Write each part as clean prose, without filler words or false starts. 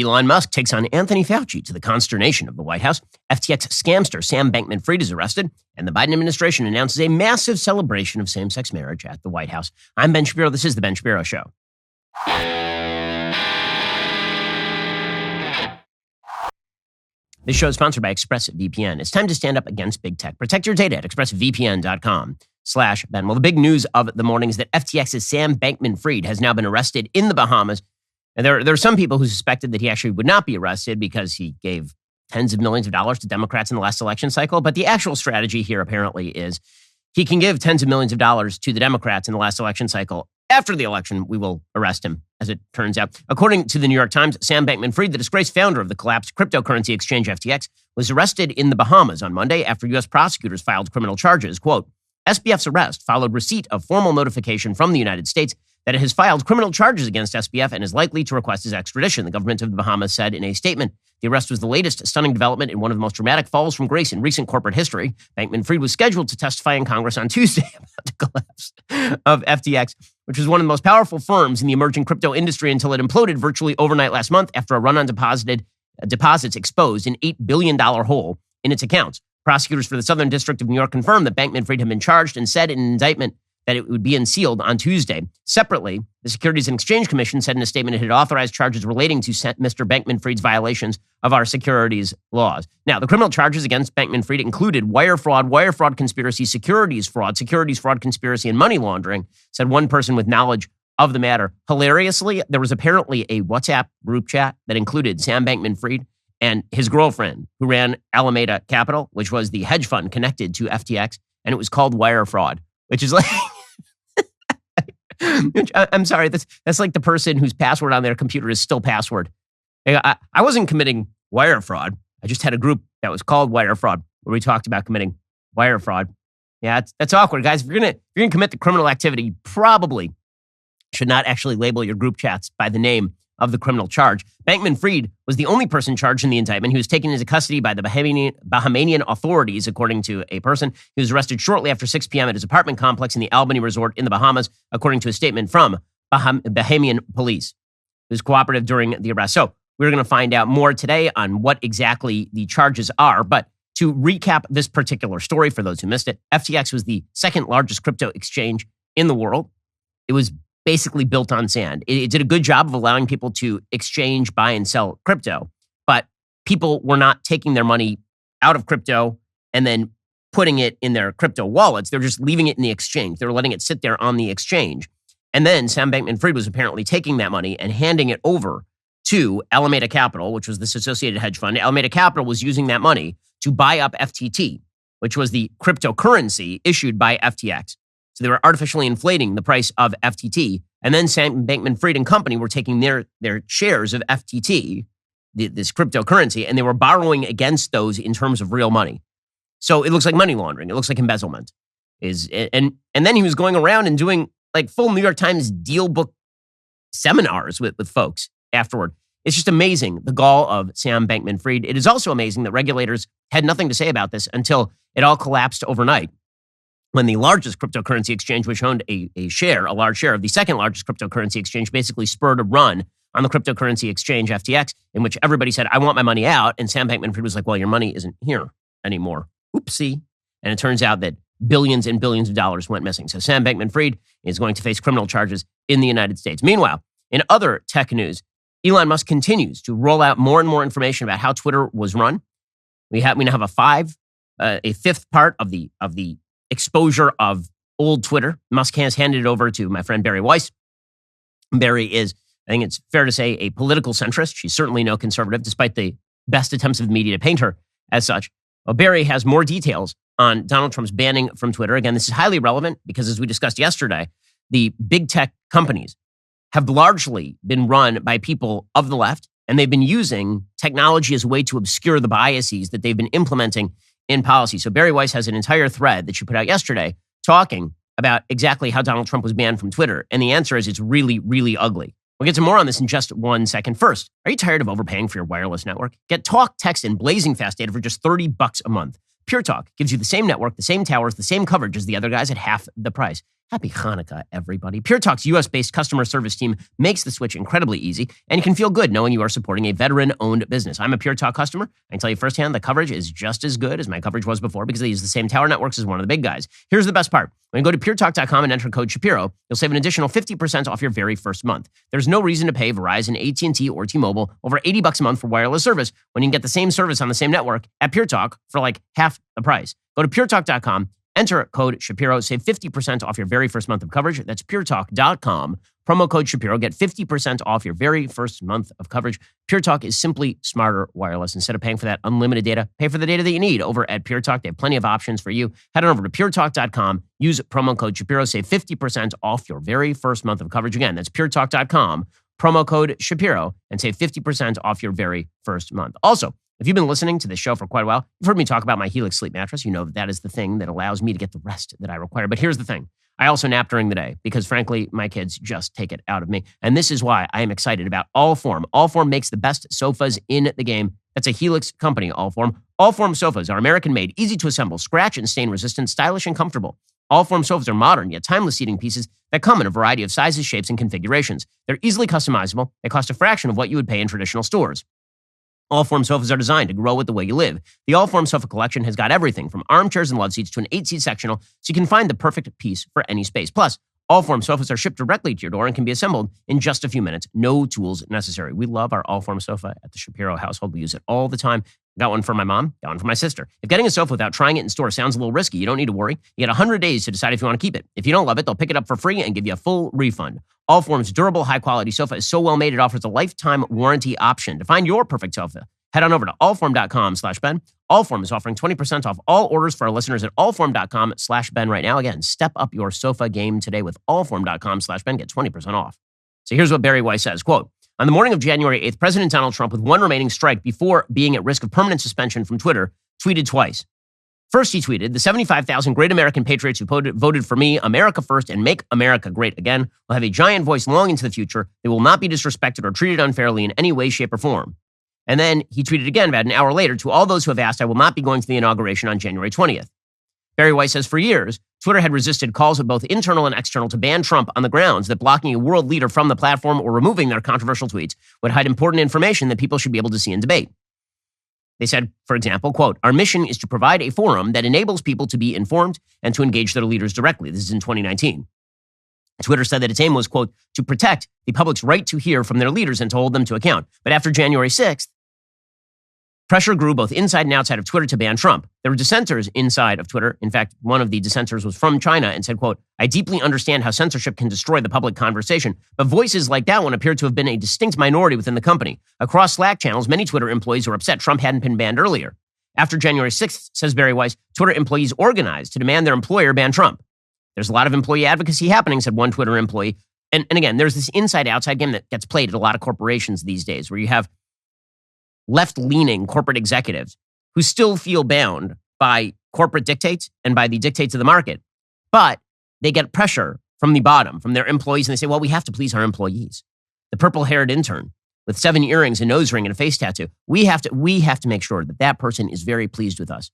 Elon Musk takes on Anthony Fauci to the consternation of the White House. FTX scamster Sam Bankman-Fried is arrested, and the Biden administration announces a massive celebration of same-sex marriage at the White House. I'm Ben Shapiro. This is The Ben Shapiro Show. This show is sponsored by ExpressVPN. It's time to stand up against big tech. Protect your data at expressvpn.com/Ben. Well, the big news of the morning is that FTX's Sam Bankman-Fried has now been arrested in the Bahamas. And there are some people who suspected that he actually would not be arrested because he gave tens of millions of dollars to Democrats in the last election cycle. But the actual strategy here apparently is he can give tens of millions of dollars to the Democrats in the last election cycle. After the election, we will arrest him, as it turns out. According to the New York Times, Sam Bankman-Fried, the disgraced founder of the collapsed cryptocurrency exchange FTX, was arrested in the Bahamas on Monday after U.S. prosecutors filed criminal charges. Quote, SBF's arrest followed receipt of formal notification from the United States that it has filed criminal charges against SBF and is likely to request his extradition, the government of the Bahamas said in a statement. The arrest was the latest stunning development in one of the most dramatic falls from grace in recent corporate history. Bankman-Fried was scheduled to testify in Congress on Tuesday about the collapse of FTX, which was one of the most powerful firms in the emerging crypto industry until it imploded virtually overnight last month after a run on deposits exposed an $8 billion hole in its accounts. Prosecutors for the Southern District of New York confirmed that Bankman-Fried had been charged and said in an indictment that it would be unsealed on Tuesday. Separately, the Securities and Exchange Commission said in a statement it had authorized charges relating to Mr. Bankman-Fried's violations of our securities laws. Now, the criminal charges against Bankman-Fried included wire fraud conspiracy, securities fraud conspiracy, and money laundering, said one person with knowledge of the matter. Hilariously, there was apparently a WhatsApp group chat that included Sam Bankman-Fried and his girlfriend, who ran Alameda Capital, which was the hedge fund connected to FTX, and it was called Wire Fraud, which is like... I'm sorry, that's like the person whose password on their computer is still password. I wasn't committing wire fraud. I just had a group that was called Wire Fraud where we talked about committing wire fraud. Yeah, that's awkward, guys. If you're gonna commit the criminal activity, you probably should not actually label your group chats by the name of the criminal charge. Bankman-Fried was the only person charged in the indictment. He was taken into custody by the Bahamian authorities, according to a person. He was arrested shortly after 6 p.m. at his apartment complex in the Albany Resort in the Bahamas, according to a statement from Bahamian police. He was cooperative during the arrest. So we're going to find out more today on what exactly the charges are. But to recap this particular story, for those who missed it, FTX was the second largest crypto exchange in the world. It was basically built on sand. It did a good job of allowing people to exchange, buy, and sell crypto, but people were not taking their money out of crypto and then putting it in their crypto wallets. They're just leaving it in the exchange. They were letting it sit there on the exchange. And then Sam Bankman-Fried was apparently taking that money and handing it over to Alameda Capital, which was this associated hedge fund. Alameda Capital was using that money to buy up FTT, which was the cryptocurrency issued by FTX. So they were artificially inflating the price of FTT. And then Sam Bankman-Fried and company were taking their shares of FTT, this cryptocurrency, and they were borrowing against those in terms of real money. So it looks like money laundering. It looks like embezzlement. And then he was going around and doing like full New York Times deal book seminars with folks afterward. It's just amazing, the gall of Sam Bankman-Fried. It is also amazing that regulators had nothing to say about this until it all collapsed overnight, when the largest cryptocurrency exchange, which owned a large share of the second largest cryptocurrency exchange, basically spurred a run on the cryptocurrency exchange FTX, in which everybody said, I want my money out. And Sam Bankman-Fried was like, well, your money isn't here anymore. Oopsie. And it turns out that billions and billions of dollars went missing. So Sam Bankman-Fried is going to face criminal charges in the United States. Meanwhile, in other tech news, Elon Musk continues to roll out more and more information about how Twitter was run. We now have a fifth part of the exposure of old Twitter. Musk has handed it over to my friend Bari Weiss. Bari is, I think it's fair to say, a political centrist. She's certainly no conservative, despite the best attempts of the media to paint her as such. Well, Bari has more details on Donald Trump's banning from Twitter. Again, this is highly relevant because, as we discussed yesterday, the big tech companies have largely been run by people of the left, and they've been using technology as a way to obscure the biases that they've been implementing in policy. So Bari Weiss has an entire thread that she put out yesterday talking about exactly how Donald Trump was banned from Twitter. And the answer is it's really, really ugly. We'll get to more on this in just 1 second. First, are you tired of overpaying for your wireless network? Get talk, text, and blazing fast data for just $30 a month. Pure Talk gives you the same network, the same towers, the same coverage as the other guys at half the price. Happy Hanukkah, everybody. Pure Talk's U.S.-based customer service team makes the switch incredibly easy, and you can feel good knowing you are supporting a veteran-owned business. I'm a Pure Talk customer. I can tell you firsthand the coverage is just as good as my coverage was before because they use the same tower networks as one of the big guys. Here's the best part. When you go to puretalk.com and enter code Shapiro, you'll save an additional 50% off your very first month. There's no reason to pay Verizon, AT&T, or T-Mobile over $80 a month for wireless service when you can get the same service on the same network at Pure Talk for like half the price. Go to puretalk.com. Enter code Shapiro, save 50% off your very first month of coverage. That's puretalk.com. Promo code Shapiro. Get 50% off your very first month of coverage. Pure Talk is simply smarter wireless. Instead of paying for that unlimited data, pay for the data that you need over at Pure Talk. They have plenty of options for you. Head on over to puretalk.com. Use promo code Shapiro. Save 50% off your very first month of coverage. Again, that's puretalk.com. Promo code Shapiro and save 50% off your very first month. Also, if you've been listening to this show for quite a while, you've heard me talk about my Helix sleep mattress. You know that is the thing that allows me to get the rest that I require. But here's the thing. I also nap during the day because, frankly, my kids just take it out of me. And this is why I am excited about Allform. Allform makes the best sofas in the game. That's a Helix company, Allform. Allform sofas are American-made, easy to assemble, scratch and stain-resistant, stylish and comfortable. Allform sofas are modern, yet timeless seating pieces that come in a variety of sizes, shapes, and configurations. They're easily customizable. They cost a fraction of what you would pay in traditional stores. Allform sofas are designed to grow with the way you live. The Allform sofa collection has got everything from armchairs and love seats to an 8-seat sectional, so you can find the perfect piece for any space. Plus, Allform sofas are shipped directly to your door and can be assembled in just a few minutes. No tools necessary. We love our Allform sofa at the Shapiro household. We use it all the time. Got one for my mom, got one for my sister. If getting a sofa without trying it in store sounds a little risky, you don't need to worry. You get 100 days to decide if you want to keep it. If you don't love it, they'll pick it up for free and give you a full refund. Allform's durable, high-quality sofa is so well made, it offers a lifetime warranty option. To find your perfect sofa, head on over to allform.com/Ben. Allform is offering 20% off all orders for our listeners at allform.com/Ben right now. Again, step up your sofa game today with allform.com/Ben. Get 20% off. So here's what Barry Weiss says, quote, on the morning of January 8th, President Donald Trump, with one remaining strike before being at risk of permanent suspension from Twitter, tweeted twice. First, he tweeted, the 75,000 great American patriots who voted for me, America first, and make America great again, will have a giant voice long into the future. They will not be disrespected or treated unfairly in any way, shape, or form. And then he tweeted again about an hour later, to all those who have asked, I will not be going to the inauguration on January 20th. Barry Weiss says for years, Twitter had resisted calls of both internal and external to ban Trump on the grounds that blocking a world leader from the platform or removing their controversial tweets would hide important information that people should be able to see and debate. They said, for example, quote, our mission is to provide a forum that enables people to be informed and to engage their leaders directly. This is in 2019. Twitter said that its aim was, quote, to protect the public's right to hear from their leaders and to hold them to account. But after January 6th, pressure grew both inside and outside of Twitter to ban Trump. There were dissenters inside of Twitter. In fact, one of the dissenters was from China and said, quote, I deeply understand how censorship can destroy the public conversation, but voices like that one appear to have been a distinct minority within the company. Across Slack channels, many Twitter employees were upset Trump hadn't been banned earlier. After January 6th, says Barry Weiss, Twitter employees organized to demand their employer ban Trump. There's a lot of employee advocacy happening, said one Twitter employee. And again, there's this inside-outside game that gets played at a lot of corporations these days where you have left-leaning corporate executives who still feel bound by corporate dictates and by the dictates of the market. But they get pressure from the bottom, from their employees, and they say, well, we have to please our employees. The purple-haired intern with 7 earrings, a nose ring, and a face tattoo, we have to make sure that that person is very pleased with us.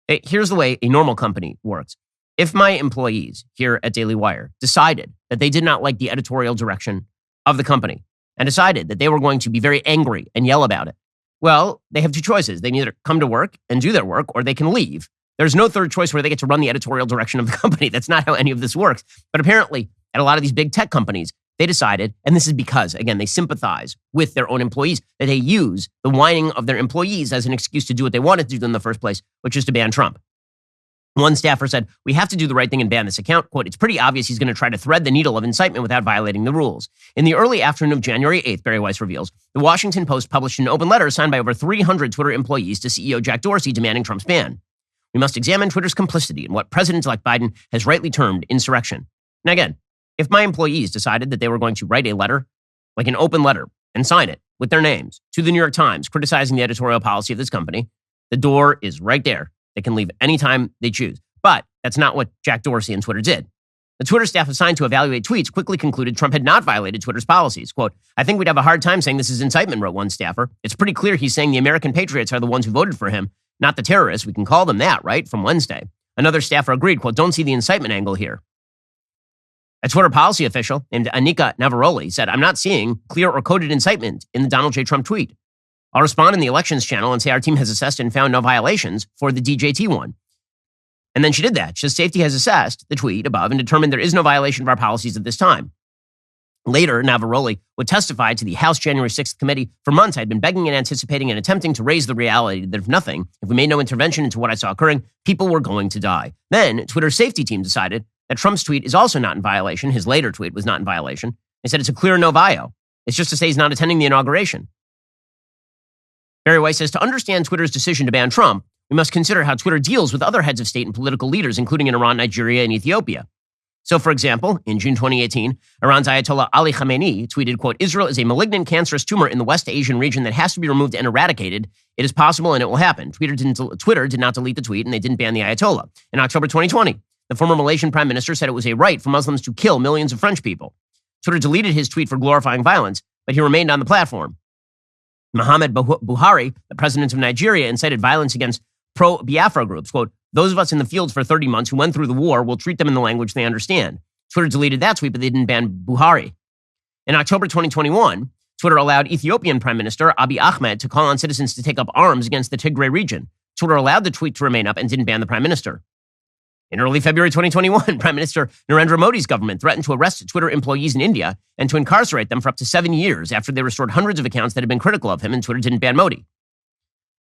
Here's the way a normal company works. If my employees here at DailyWire decided that they did not like the editorial direction of the company and decided that they were going to be very angry and yell about it, well, they have 2 choices. They can either come to work and do their work, or they can leave. There's no third choice where they get to run the editorial direction of the company. That's not how any of this works. But apparently, at a lot of these big tech companies, they decided, and this is because, again, they sympathize with their own employees, that they use the whining of their employees as an excuse to do what they wanted to do in the first place, which is to ban Trump. One staffer said, we have to do the right thing and ban this account. Quote, it's pretty obvious he's going to try to thread the needle of incitement without violating the rules. In the early afternoon of January 8th, Barry Weiss reveals, the Washington Post published an open letter signed by over 300 Twitter employees to CEO Jack Dorsey demanding Trump's ban. We must examine Twitter's complicity in what President-elect Biden has rightly termed insurrection. Now again, if my employees decided that they were going to write a letter, like an open letter, and sign it with their names to the New York Times criticizing the editorial policy of this company, the door is right there. They can leave anytime they choose. But that's not what Jack Dorsey and Twitter did. The Twitter staff assigned to evaluate tweets quickly concluded Trump had not violated Twitter's policies. Quote, I think we'd have a hard time saying this is incitement, wrote one staffer. It's pretty clear he's saying the American patriots are the ones who voted for him, not the terrorists. We can call them that, right? From Wednesday. Another staffer agreed, quote, don't see the incitement angle here. A Twitter policy official named Anika Navaroli said, "I'm not seeing clear or coded incitement in the Donald J. Trump tweet. I'll respond in the elections channel and say our team has assessed and found no violations for the DJT one." And then she did that. She says safety has assessed the tweet above and determined there is no violation of our policies at this time. Later, Navaroli would testify to the House January 6th committee. "For months, I'd been begging and anticipating and attempting to raise the reality that if we made no intervention into what I saw occurring, people were going to die. Then, Twitter's safety team decided that Trump's tweet is also not in violation. His later tweet was not in violation. They said it's a clear no vio. It's just to say he's not attending the inauguration." Barry Weiss says, "To understand Twitter's decision to ban Trump, we must consider how Twitter deals with other heads of state and political leaders, including in Iran, Nigeria, and Ethiopia. So, for example, in June 2018, Iran's Ayatollah Ali Khamenei tweeted, quote, Israel is a malignant cancerous tumor in the West Asian region that has to be removed and eradicated. It is possible and it will happen. Twitter did not delete the tweet and they didn't ban the Ayatollah. In October 2020, the former Malaysian prime minister said it was a right for Muslims to kill millions of French people. Twitter deleted his tweet for glorifying violence, but he remained on the platform. Muhammad Buhari, the president of Nigeria, incited violence against pro-Biafra groups. Quote, those of us in the field for 30 months who went through the war will treat them in the language they understand. Twitter deleted that tweet, but they didn't ban Buhari. In October 2021, Twitter allowed Ethiopian Prime Minister Abiy Ahmed to call on citizens to take up arms against the Tigray region. Twitter allowed the tweet to remain up and didn't ban the Prime Minister. In early February 2021, Prime Minister Narendra Modi's government threatened to arrest Twitter employees in India and to incarcerate them for up to 7 years after they restored hundreds of accounts that had been critical of him, and Twitter didn't ban Modi.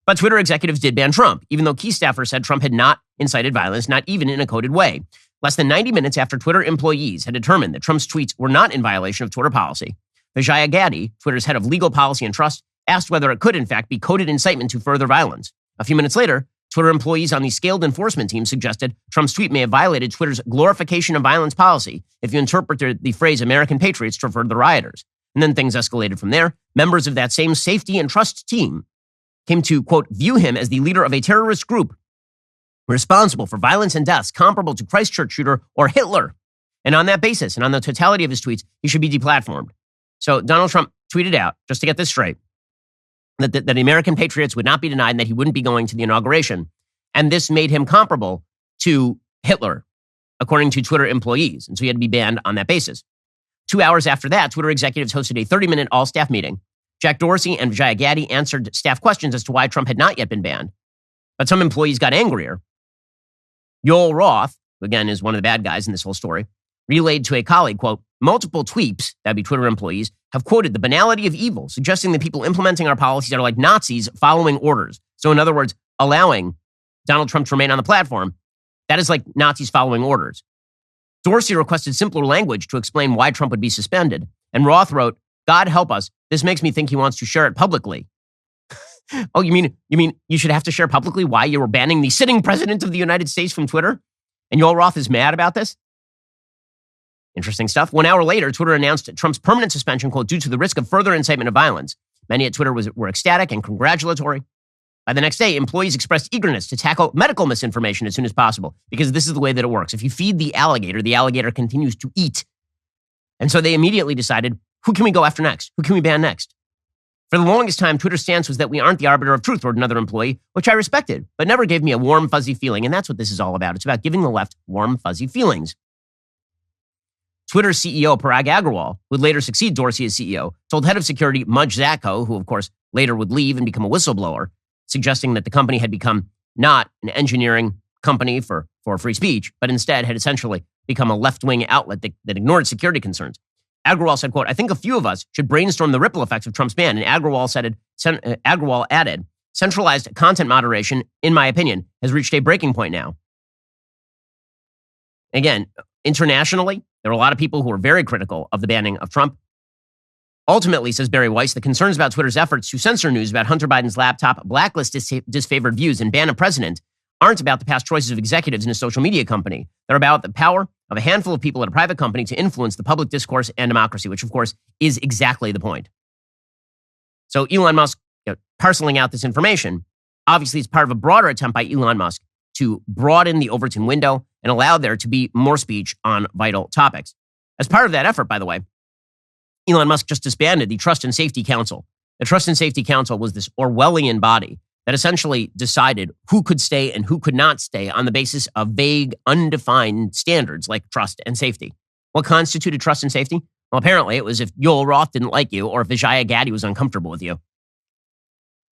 But Twitter executives did ban Trump, even though key staffers said Trump had not incited violence, not even in a coded way. Less than 90 minutes after Twitter employees had determined that Trump's tweets were not in violation of Twitter policy, Vijaya Gadde, Twitter's head of legal policy and trust, asked whether it could, in fact, be coded incitement to further violence. A few minutes later, Twitter employees on the scaled enforcement team suggested Trump's tweet may have violated Twitter's glorification of violence policy if you interpreted the phrase American patriots to refer to the rioters. And then things escalated from there. Members of that same safety and trust team came to, quote, view him as the leader of a terrorist group responsible for violence and deaths comparable to Christchurch shooter or Hitler. And on that basis, and on the totality of his tweets, he should be deplatformed. So Donald Trump tweeted out, just to get this straight, that the American patriots would not be denied and that he wouldn't be going to the inauguration. And this made him comparable to Hitler, according to Twitter employees. And so he had to be banned on that basis. 2 hours after that, Twitter executives hosted a 30-minute all-staff meeting. Jack Dorsey and Vijaya Gadde answered staff questions as to why Trump had not yet been banned. But some employees got angrier. Yoel Roth, who again is one of the bad guys in this whole story, relayed to a colleague, quote, multiple tweeps, that'd be Twitter employees, have quoted the banality of evil, suggesting that people implementing our policies are like Nazis following orders. So in other words, allowing Donald Trump to remain on the platform, that is like Nazis following orders. Dorsey requested simpler language to explain why Trump would be suspended. And Roth wrote, God help us, this makes me think he wants to share it publicly. Oh, you mean you should have to share publicly why you were banning the sitting president of the United States from Twitter? And Yoel Roth is mad about this? Interesting stuff. 1 hour later, Twitter announced Trump's permanent suspension, quote, due to the risk of further incitement of violence. Many at Twitter were ecstatic and congratulatory. By the next day, employees expressed eagerness to tackle medical misinformation as soon as possible, because this is the way that it works. If you feed the alligator continues to eat. And so they immediately decided, who can we go after next? Who can we ban next? For the longest time, Twitter's stance was that we aren't the arbiter of truth, wrote another employee, which I respected, but never gave me a warm, fuzzy feeling. And that's what this is all about. It's about giving the left warm, fuzzy feelings. Twitter's CEO, Parag Agrawal, who would later succeed Dorsey as CEO, told head of security Mudge Zatko, who of course later would leave and become a whistleblower, suggesting that the company had become not an engineering company for free speech, but instead had essentially become a left-wing outlet that ignored security concerns. Agrawal said, quote, I think a few of us should brainstorm the ripple effects of Trump's ban. And Agrawal added, centralized content moderation, in my opinion, has reached a breaking point now. Again, internationally, there are a lot of people who are very critical of the banning of Trump. Ultimately, says Barry Weiss, the concerns about Twitter's efforts to censor news about Hunter Biden's laptop, blacklist disfavored views, and ban a president aren't about the past choices of executives in a social media company. They're about the power of a handful of people at a private company to influence the public discourse and democracy, which, of course, is exactly the point. So Elon Musk, parceling out this information, obviously it's part of a broader attempt by Elon Musk to broaden the Overton window and allow there to be more speech on vital topics. As part of that effort, by the way, Elon Musk just disbanded the Trust and Safety Council. The Trust and Safety Council was this Orwellian body that essentially decided who could stay and who could not stay on the basis of vague, undefined standards like trust and safety. What constituted trust and safety? Well, apparently it was if Yoel Roth didn't like you or if Vijaya Gadde was uncomfortable with you.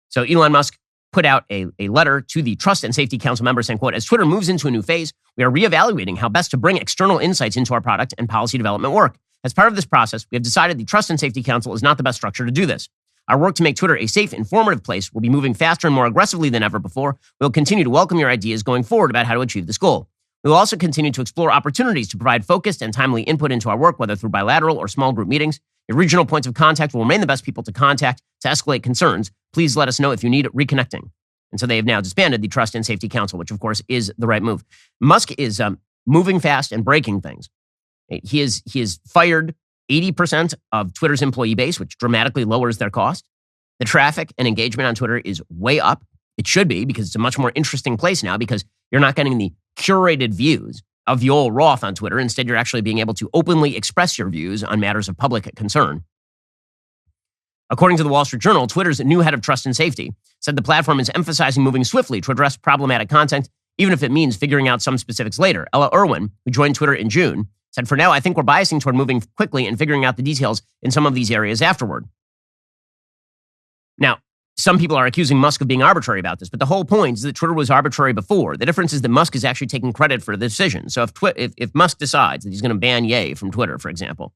So Elon Musk put out a letter to the Trust and Safety Council members saying, quote, as Twitter moves into a new phase, we are reevaluating how best to bring external insights into our product and policy development work. As part of this process, we have decided the Trust and Safety Council is not the best structure to do this. Our work to make Twitter a safe, informative place will be moving faster and more aggressively than ever before. We'll continue to welcome your ideas going forward about how to achieve this goal. We will also continue to explore opportunities to provide focused and timely input into our work, whether through bilateral or small group meetings. Your regional points of contact will remain the best people to contact to escalate concerns. Please let us know if you need reconnecting. And so they have now disbanded the Trust and Safety Council, which of course is the right move. Musk is moving fast and breaking things. He has fired 80% of Twitter's employee base, which dramatically lowers their cost. The traffic and engagement on Twitter is way up. It should be, because it's a much more interesting place now, because you're not getting the curated views of Yoel Roth on Twitter. Instead, you're actually being able to openly express your views on matters of public concern. According to the Wall Street Journal, Twitter's new head of trust and safety said the platform is emphasizing moving swiftly to address problematic content, even if it means figuring out some specifics later. Ella Irwin, who joined Twitter in June, said, for now, I think we're biasing toward moving quickly and figuring out the details in some of these areas afterward. Now, some people are accusing Musk of being arbitrary about this, but the whole point is that Twitter was arbitrary before. The difference is that Musk is actually taking credit for the decision. So if Musk decides that he's going to ban Ye from Twitter, for example,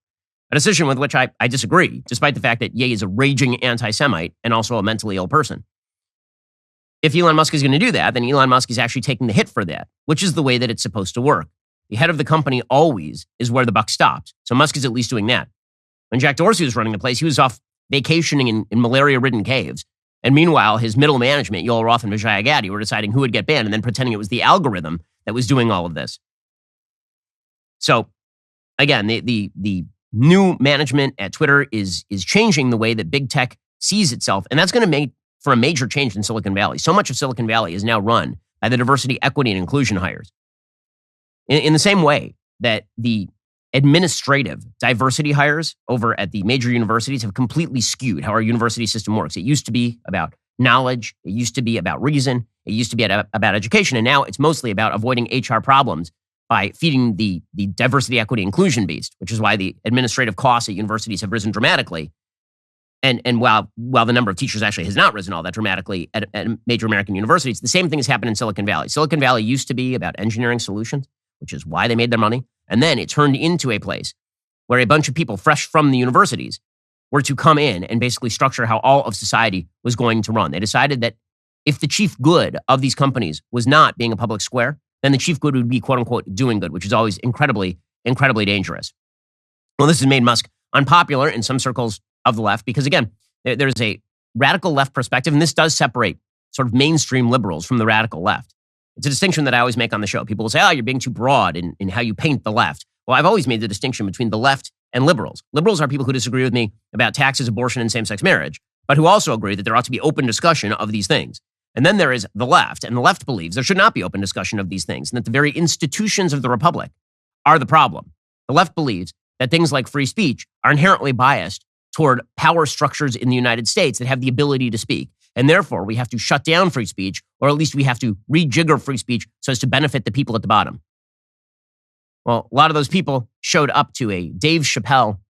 a decision with which I disagree, despite the fact that Ye is a raging anti-Semite and also a mentally ill person. If Elon Musk is going to do that, then Elon Musk is actually taking the hit for that, which is the way that it's supposed to work. The head of the company always is where the buck stops. So Musk is at least doing that. When Jack Dorsey was running the place, he was off vacationing in malaria-ridden caves. And meanwhile, his middle management, Yoel Roth and Vijaya Gadde, were deciding who would get banned and then pretending it was the algorithm that was doing all of this. So, again, the new management at Twitter is changing the way that big tech sees itself. And that's going to make for a major change in Silicon Valley. So much of Silicon Valley is now run by the diversity, equity, and inclusion hires. In the same way that the administrative diversity hires over at the major universities have completely skewed how our university system works. It used to be about knowledge. It used to be about reason. It used to be about education. And now it's mostly about avoiding HR problems by feeding the diversity, equity, inclusion beast, which is why the administrative costs at universities have risen dramatically. And while the number of teachers actually has not risen all that dramatically at major American universities, the same thing has happened in Silicon Valley. Silicon Valley used to be about engineering solutions, which is why they made their money. And then it turned into a place where a bunch of people fresh from the universities were to come in and basically structure how all of society was going to run. They decided that if the chief good of these companies was not being a public square, then the chief good would be, quote unquote, doing good, which is always incredibly, incredibly dangerous. Well, this has made Musk unpopular in some circles of the left because, again, there's a radical left perspective, and this does separate sort of mainstream liberals from the radical left. It's a distinction that I always make on the show. People will say, oh, you're being too broad in how you paint the left. Well, I've always made the distinction between the left and liberals. Liberals are people who disagree with me about taxes, abortion, and same-sex marriage, but who also agree that there ought to be open discussion of these things. And then there is the left, and the left believes there should not be open discussion of these things, and that the very institutions of the republic are the problem. The left believes that things like free speech are inherently biased toward power structures in the United States that have the ability to speak. And therefore, we have to shut down free speech, or at least we have to rejigger free speech so as to benefit the people at the bottom. Well, a lot of those people showed up to a Dave Chappelle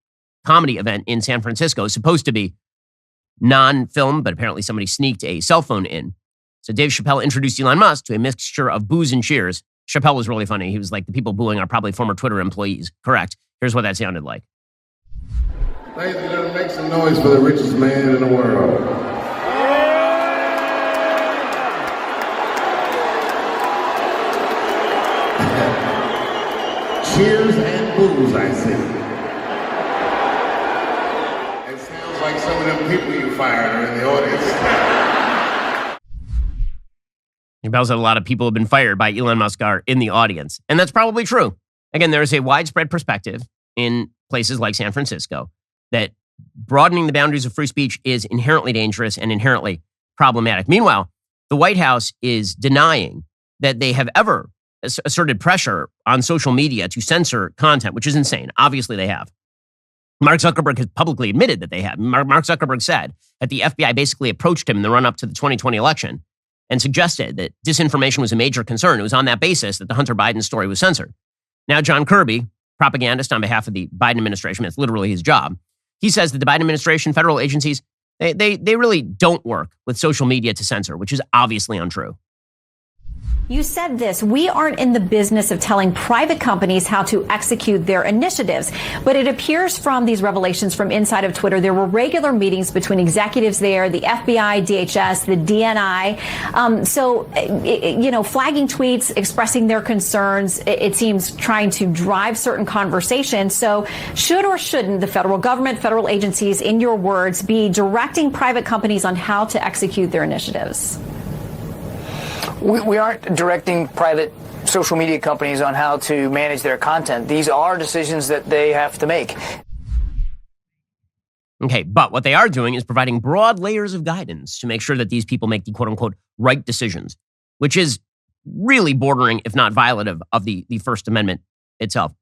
comedy event in San Francisco. It's supposed to be non-film, but apparently somebody sneaked a cell phone in. So Dave Chappelle introduced Elon Musk to a mixture of boos and cheers. Chappelle was really funny. He was like, the people booing are probably former Twitter employees. Correct. Here's what that sounded like. Ladies and gentlemen, make some noise for the richest man in the world. Cheers and boos, I see. It sounds like some of them people you fired are in the audience. Chappelle said a lot of people have been fired by Elon Musk are in the audience. And that's probably true. Again, there is a widespread perspective in places like San Francisco that broadening the boundaries of free speech is inherently dangerous and inherently problematic. Meanwhile, the White House is denying that they have ever asserted pressure on social media to censor content, which is insane. Obviously, they have. Mark Zuckerberg has publicly admitted that they have. Mark Zuckerberg said that the FBI basically approached him in the run-up to the 2020 election and suggested that disinformation was a major concern. It was on that basis that the Hunter Biden story was censored. Now, John Kirby, propagandist on behalf of the Biden administration. It's literally his job. He says that the Biden administration, federal agencies, they really don't work with social media to censor, which is obviously untrue. You said this, we aren't in the business of telling private companies how to execute their initiatives. But it appears from these revelations from inside of Twitter, there were regular meetings between executives there, the FBI, DHS, the DNI. Flagging tweets, expressing their concerns, it seems trying to drive certain conversations. So should or shouldn't the federal government, federal agencies, in your words, be directing private companies on how to execute their initiatives? We aren't directing private social media companies on how to manage their content. These are decisions that they have to make. Okay, but what they are doing is providing broad layers of guidance to make sure that these people make the quote-unquote right decisions, which is really bordering, if not violative, of the First Amendment itself.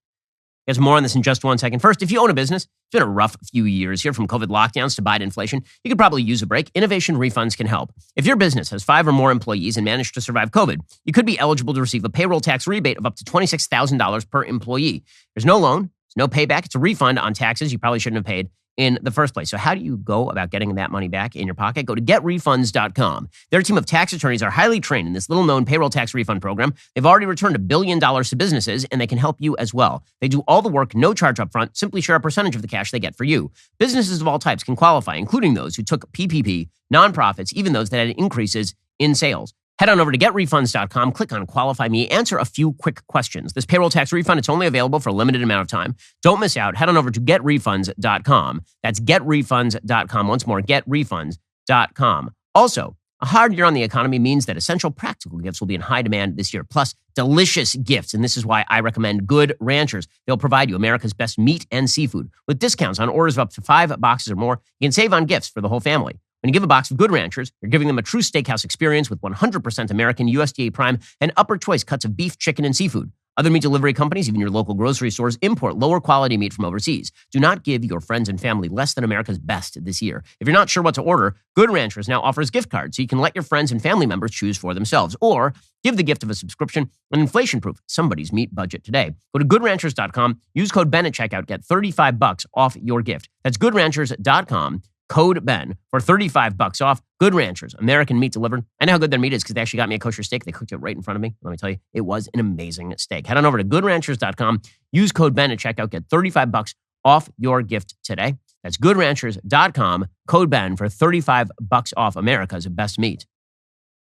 There's more on this in just 1 second. First, if you own a business, it's been a rough few years here from COVID lockdowns to Biden inflation. You could probably use a break. Innovation refunds can help. If your business has 5 or more employees and managed to survive COVID, you could be eligible to receive a payroll tax rebate of up to $26,000 per employee. There's no loan, there's no payback. It's a refund on taxes you probably shouldn't have paid in the first place. So how do you go about getting that money back in your pocket? Go to getrefunds.com. Their team of tax attorneys are highly trained in this little-known payroll tax refund program. They've already returned $1 billion to businesses, and they can help you as well. They do all the work, no charge up front. Simply share a percentage of the cash they get for you. Businesses of all types can qualify, including those who took PPP, nonprofits, even those that had increases in sales. Head on over to getrefunds.com, click on Qualify Me, answer a few quick questions. This payroll tax refund, it's only available for a limited amount of time. Don't miss out. Head on over to getrefunds.com. That's getrefunds.com. Once more, getrefunds.com. Also, a hard year on the economy means that essential practical gifts will be in high demand this year, plus delicious gifts. And this is why I recommend Good Ranchers. They'll provide you America's best meat and seafood with discounts on orders of up to 5 boxes or more. You can save on gifts for the whole family. When you give a box of Good Ranchers, you're giving them a true steakhouse experience with 100% American, USDA prime, and upper choice cuts of beef, chicken, and seafood. Other meat delivery companies, even your local grocery stores, import lower quality meat from overseas. Do not give your friends and family less than America's best this year. If you're not sure what to order, Good Ranchers now offers gift cards so you can let your friends and family members choose for themselves. Or give the gift of a subscription and inflation-proof somebody's meat budget today. Go to goodranchers.com, use code BEN at checkout, get $35 off your gift. That's goodranchers.com. Code Ben for $35 off. Good Ranchers, American meat delivered. I know how good their meat is because they actually got me a kosher steak. They cooked it right in front of me. Let me tell you, it was an amazing steak. Head on over to goodranchers.com. Use code Ben at checkout. Get $35 off your gift today. That's goodranchers.com. Code Ben for $35 off America's best meat.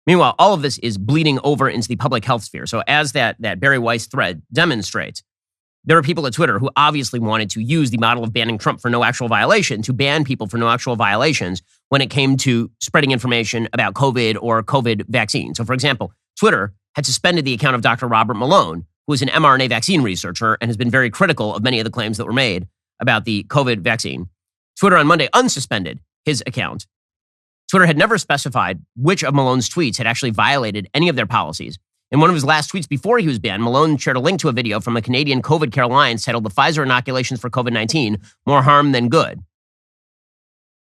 Meanwhile, all of this is bleeding over into the public health sphere. So as that Barry Weiss thread demonstrates, there are people at Twitter who obviously wanted to use the model of banning Trump for no actual violation to ban people for no actual violations when it came to spreading information about COVID or COVID vaccine. So, for example, Twitter had suspended the account of Dr. Robert Malone, who is an mRNA vaccine researcher and has been very critical of many of the claims that were made about the COVID vaccine. Twitter on Monday unsuspended his account. Twitter had never specified which of Malone's tweets had actually violated any of their policies. In one of his last tweets before he was banned, Malone shared a link to a video from a Canadian COVID care alliance titled "The Pfizer Inoculations for COVID-19, More Harm Than Good."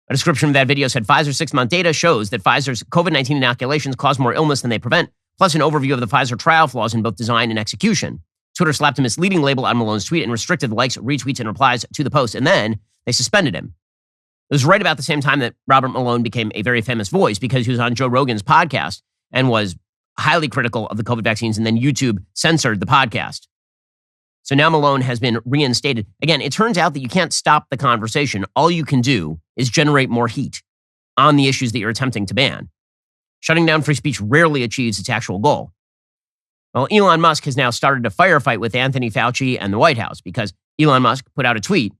A description of that video said Pfizer's 6-month data shows that Pfizer's COVID-19 inoculations cause more illness than they prevent, plus an overview of the Pfizer trial flaws in both design and execution. Twitter slapped a misleading label on Malone's tweet and restricted the likes, retweets, and replies to the post, and then they suspended him. It was right about the same time that Robert Malone became a very famous voice because he was on Joe Rogan's podcast and was highly critical of the COVID vaccines, and then YouTube censored the podcast. So now Malone has been reinstated. Again, it turns out that you can't stop the conversation. All you can do is generate more heat on the issues that you're attempting to ban. Shutting down free speech rarely achieves its actual goal. Well, Elon Musk has now started a firefight with Anthony Fauci and the White House because Elon Musk put out a tweet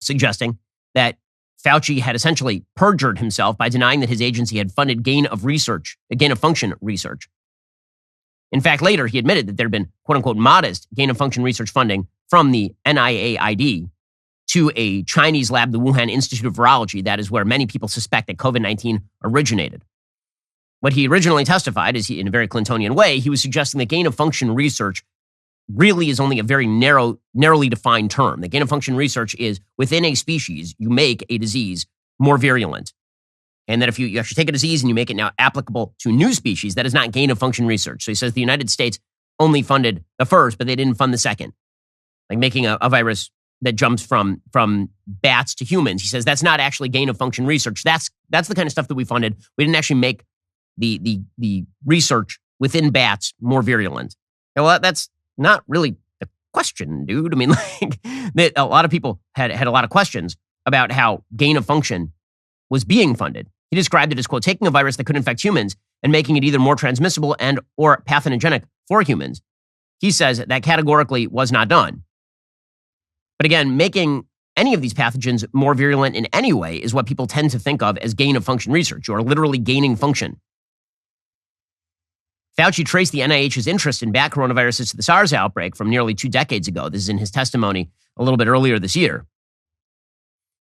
suggesting that Fauci had essentially perjured himself by denying that his agency had funded gain of function research. In fact, later he admitted that there had been quote unquote modest gain of function research funding from the NIAID to a Chinese lab, the Wuhan Institute of Virology. That is where many people suspect that COVID-19 originated. What he originally testified is, in a very Clintonian way, he was suggesting that gain of function research really is only a very narrowly defined term. The gain of function research is within a species, you make a disease more virulent. And that if you actually take a disease and you make it now applicable to new species, that is not gain of function research. So he says the United States only funded the first, but they didn't fund the second. like making a virus that jumps from bats to humans. He says that's not actually gain of function research. That's the kind of stuff that we funded. We didn't actually make the research within bats more virulent. Well, that's not really the question, dude. I mean, like a lot of people had a lot of questions about how gain of function was being funded. He described it as, quote, taking a virus that could infect humans and making it either more transmissible and or pathogenic for humans. He says that categorically was not done. But again, making any of these pathogens more virulent in any way is what people tend to think of as gain of function research. You are literally gaining function. Fauci traced the NIH's interest in bat coronaviruses to the SARS outbreak from nearly 2 decades ago. This is in his testimony a little bit earlier this year.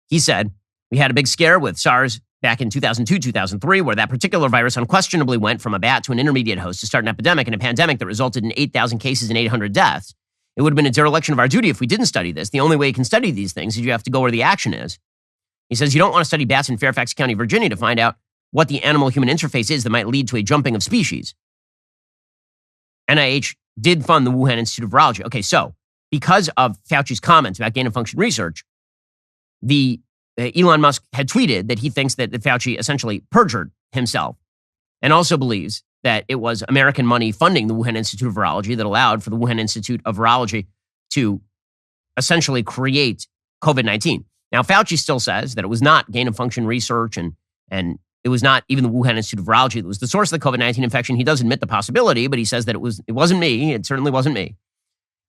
He said, we had a big scare with SARS back in 2002, 2003, where that particular virus unquestionably went from a bat to an intermediate host to start an epidemic and a pandemic that resulted in 8,000 cases and 800 deaths. It would have been a dereliction of our duty if we didn't study this. The only way you can study these things is you have to go where the action is. He says you don't want to study bats in Fairfax County, Virginia to find out what the animal-human interface is that might lead to a jumping of species. NIH did fund the Wuhan Institute of Virology. Okay, so because of Fauci's comments about gain-of-function research, Elon Musk had tweeted that he thinks that Fauci essentially perjured himself and also believes that it was American money funding the Wuhan Institute of Virology that allowed for the Wuhan Institute of Virology to essentially create COVID-19. Now, Fauci still says that it was not gain-of-function research and it was not even the Wuhan Institute of Virology that was the source of the COVID-19 infection. He does admit the possibility, but he says that it wasn't me. It certainly wasn't me.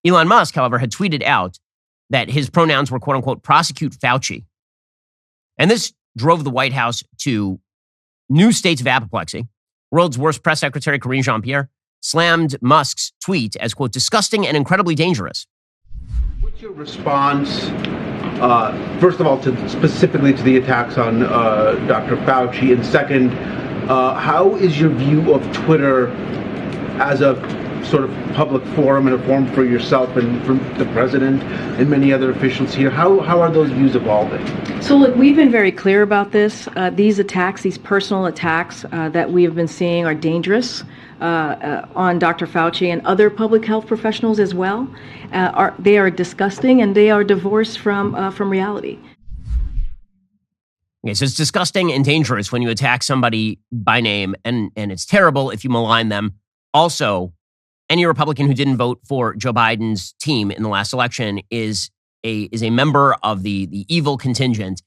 Elon Musk, however, had tweeted out that his pronouns were, quote unquote, prosecute Fauci. And this drove the White House to new states of apoplexy. World's worst press secretary, Karine Jean-Pierre, slammed Musk's tweet as, quote, disgusting and incredibly dangerous. What's your response, first of all, specifically to the attacks on Dr. Fauci? And second, how is your view of Twitter as a sort of public forum and a forum for yourself and for the president and many other officials here? How are those views evolving? So look, we've been very clear about this. These attacks, these personal attacks that we have been seeing are dangerous on Dr. Fauci and other public health professionals as well. They are disgusting and they are divorced from reality. Okay, so it's disgusting and dangerous when you attack somebody by name, and it's terrible if you malign them. Also, any Republican who didn't vote for Joe Biden's team in the last election is a member of the evil contingent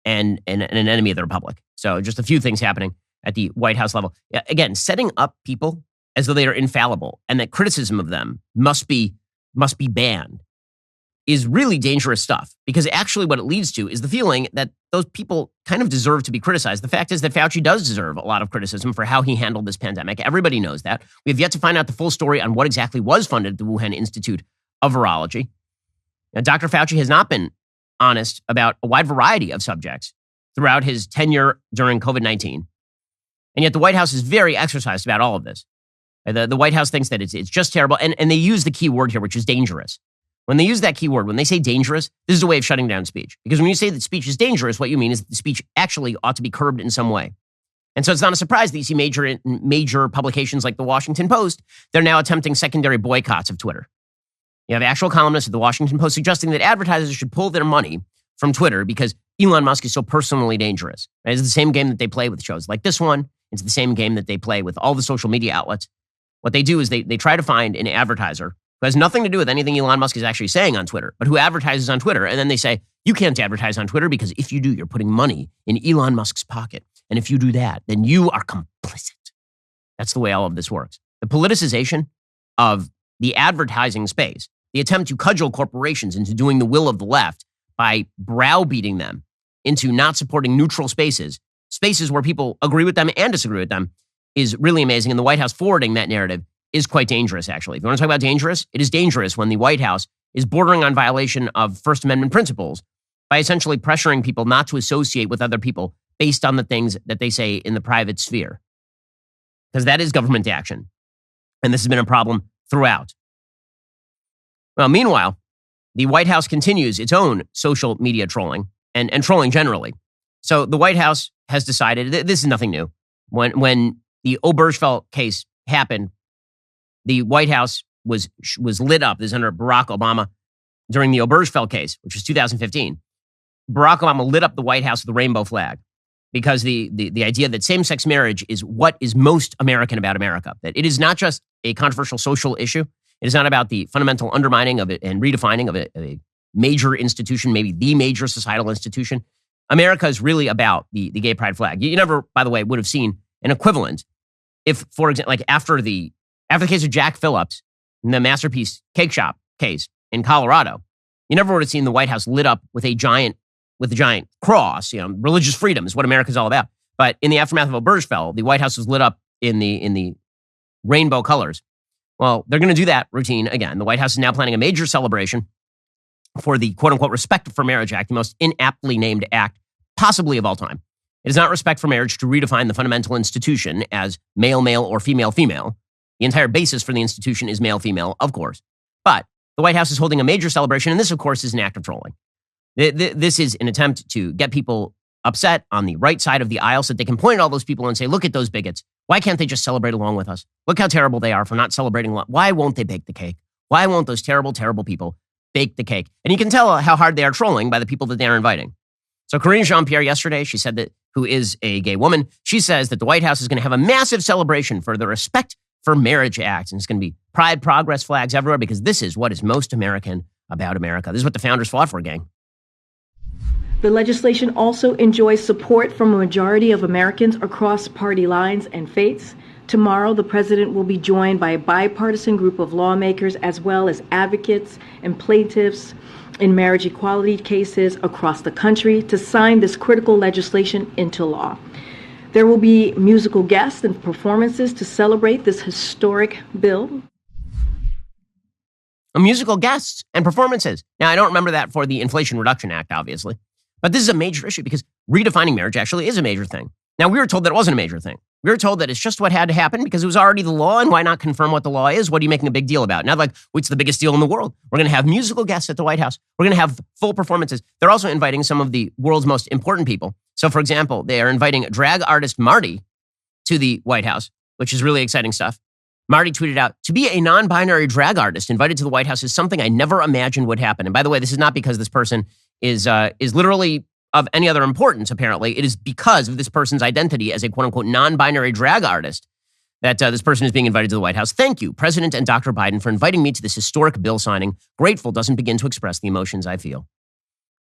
and an enemy of the Republic. So just a few things happening at the White House level. Again, setting up people as though they are infallible and that criticism of them must be banned is really dangerous stuff, because actually what it leads to is the feeling that those people kind of deserve to be criticized. The fact is that Fauci does deserve a lot of criticism for how he handled this pandemic. Everybody knows that. We have yet to find out the full story on what exactly was funded at the Wuhan Institute of Virology. Now, Dr. Fauci has not been honest about a wide variety of subjects throughout his tenure during COVID-19. And yet the White House is very exercised about all of this. The White House thinks that it's just terrible. And they use the key word here, which is dangerous. When they use that key word, when they say dangerous, this is a way of shutting down speech. Because when you say that speech is dangerous, what you mean is that the speech actually ought to be curbed in some way. And so it's not a surprise that you see major publications like the Washington Post, they're now attempting secondary boycotts of Twitter. You have actual columnists at the Washington Post suggesting that advertisers should pull their money from Twitter because Elon Musk is so personally dangerous. Right? It's the same game that they play with shows like this one. It's the same game that they play with all the social media outlets. What they do is they try to find an advertiser who has nothing to do with anything Elon Musk is actually saying on Twitter, but who advertises on Twitter. And then they say, you can't advertise on Twitter because if you do, you're putting money in Elon Musk's pocket. And if you do that, then you are complicit. That's the way all of this works. The politicization of the advertising space, the attempt to cudgel corporations into doing the will of the left by browbeating them into not supporting neutral spaces where people agree with them and disagree with them, is really amazing. And the White House forwarding that narrative is quite dangerous, actually. If you want to talk about dangerous, it is dangerous when the White House is bordering on violation of First Amendment principles by essentially pressuring people not to associate with other people based on the things that they say in the private sphere. Because that is government action. And this has been a problem throughout. Well, meanwhile, the White House continues its own social media trolling and trolling generally. So the White House has decided, this is nothing new. When the Obergefell case happened, the White House was lit up. This is under Barack Obama. during the Obergefell case, which was 2015, Barack Obama lit up the White House with the rainbow flag because the idea that same-sex marriage is what is most American about America, that it is not just a controversial social issue. It is not about the fundamental undermining of it and redefining of a major institution, maybe the major societal institution. America is really about the gay pride flag. You never, by the way, would have seen an equivalent if, for example, like after the case of Jack Phillips, the Masterpiece Cake Shop case in Colorado, you never would have seen the White House lit up with a giant cross. Religious freedom is what America's all about. But in the aftermath of Obergefell, the White House was lit up in the rainbow colors. Well, they're going to do that routine again. The White House is now planning a major celebration for the quote-unquote Respect for Marriage Act, the most inaptly named act possibly of all time. It is not respect for marriage to redefine the fundamental institution as male-male or female-female. The entire basis for the institution is male-female, of course. But the White House is holding a major celebration, and this, of course, is an act of trolling. This is an attempt to get people upset on the right side of the aisle so that they can point at all those people and say, look at those bigots. Why can't they just celebrate along with us? Look how terrible they are for not celebrating. Why won't they bake the cake? Why won't those terrible, terrible people bake the cake? And you can tell how hard they are trolling by the people that they are inviting. So Karine Jean-Pierre yesterday, she said that, who is a gay woman, she says that the White House is going to have a massive celebration for the Respect for Marriage Act. And it's going to be pride, progress flags everywhere because this is what is most American about America. This is what the founders fought for, gang. The legislation also enjoys support from a majority of Americans across party lines and faiths. Tomorrow, the president will be joined by a bipartisan group of lawmakers as well as advocates and plaintiffs in marriage equality cases across the country to sign this critical legislation into law. There will be musical guests and performances to celebrate this historic bill. Musical guests and performances. Now, I don't remember that for the Inflation Reduction Act, obviously. But this is a major issue because redefining marriage actually is a major thing. Now, we were told that it wasn't a major thing. We were told that it's just what had to happen because it was already the law, and why not confirm what the law is? What are you making a big deal about? Now, it's the biggest deal in the world. We're going to have musical guests at the White House. We're going to have full performances. They're also inviting some of the world's most important people. So, for example, they are inviting drag artist Marty to the White House, which is really exciting stuff. Marty tweeted out, "To be a non-binary drag artist invited to the White House is something I never imagined would happen." And by the way, this is not because this person is literally of any other importance, apparently. It is because of this person's identity as a quote-unquote non-binary drag artist that this person is being invited to the White House. "Thank you, President and Dr. Biden, for inviting me to this historic bill signing. Grateful doesn't begin to express the emotions I feel."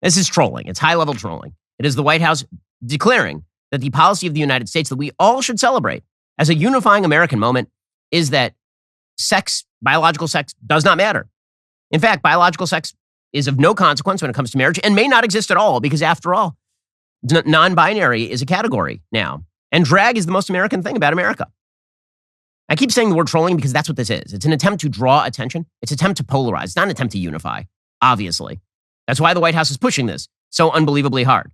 This is trolling. It's high-level trolling. It is the White House declaring that the policy of the United States that we all should celebrate as a unifying American moment is that biological sex does not matter. In fact, biological sex is of no consequence when it comes to marriage and may not exist at all because, after all, non-binary is a category now. And drag is the most American thing about America. I keep saying the word trolling because that's what this is. It's an attempt to draw attention. It's an attempt to polarize. It's not an attempt to unify, obviously. That's why the White House is pushing this so unbelievably hard.